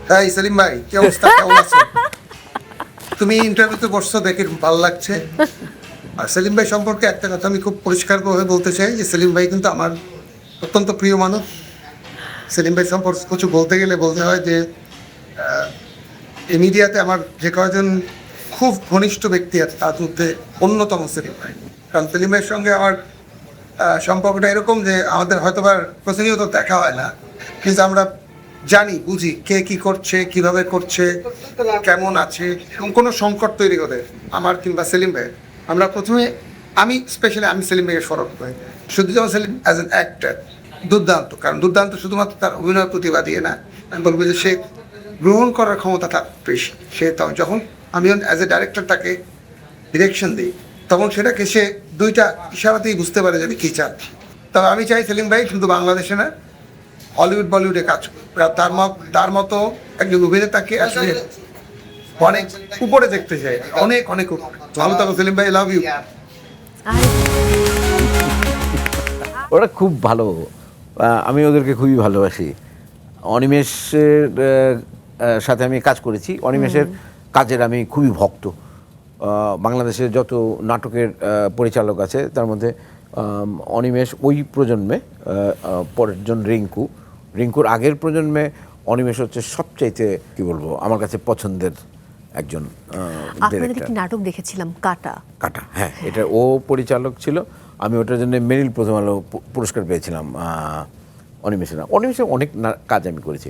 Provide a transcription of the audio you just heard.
তাই সেলিম ভাই কি অবস্থা, কেমন আছো? তুমি ইন্টারভিউতে বসছো দেখে খুব ভালো লাগছে। আর সেলিম ভাই সম্পর্কে একটা কথা আমি খুব পরিষ্কারভাবে বলতে চাই যে সেলিম ভাই কিন্তু আমার অত্যন্ত প্রিয় মানুষ। সেলিম ভাই সম্পর্কে কিছু বলতে গেলে বলতে হয় যে এই মিডিয়াতে আমার যে কয়জন খুব ঘনিষ্ঠ ব্যক্তি আছে তার মধ্যে অন্যতম সেলিম ভাই। কারণ সেলিম ভাইয়ের সঙ্গে আমার সম্পর্কটা এরকম যে আমাদের হয়তোবা প্রতিনিয়ত দেখা হয় না, কিন্তু আমরা জানি বুঝি কে কি করছে, কিভাবে করছে, কেমন আছে, এবং কোনো সংকট তৈরি হলে আমার কিংবা সেলিম ভাই আমরা প্রথমে আমি স্পেশালি আমি সেলিম ভাইয়ের স্মরণ করি। শুধু যেমন সেলিম অ্যাজ এন অ্যাক্টার দুর্দান্ত, কারণ দুর্দান্ত শুধুমাত্র তার অভিনয় প্রতিভা দিয়ে না, আমি বলবো যে সে গ্রহণ করার ক্ষমতা তার বেশি। সে যখন আমি অ্যাজ এ ডাইরেক্টর তাকে ডিরেকশন দিই তখন সেটাকে সে দুইটা ইশারাতেই বুঝতে পারে যে আমি কী চাচ্ছি। তবে আমি চাই সেলিম ভাই কিন্তু বাংলাদেশে না, হলিউড বলিউডে কাজ করে তার মতো একজন অভিনেতাকে আসলে অনেক উপরে দেখতে চাই, অনেক অনেক উপরে। ভালো থাকো সেলিম ভাই, লাভ ইউ। ওরা খুব ভালো, আমি ওদেরকে খুবই ভালোবাসি। অনিমেষের সাথে আমি কাজ করেছি, অনিমেষের কাজের আমি খুবই ভক্ত। বাংলাদেশের যত নাটকের পরিচালক আছে তার মধ্যে অনিমেষ ওই প্রজন্মে, পরের জন রিঙ্কুর আগের প্রজন্মে অনিমেষ হচ্ছে সবচাইতে কি বলবো আমার কাছে পছন্দের একজন আপনাদের ডিরেক্টর। একটি নাটক দেখেছিলাম কাটা। কাটা, হ্যাঁ, এটা ও পরিচালক ছিল। আমি ওটার জন্য মেরিল প্রথম আলো পুরস্কার পেয়েছিলাম। অনিমেষের অনেক কাজ আমি করেছি।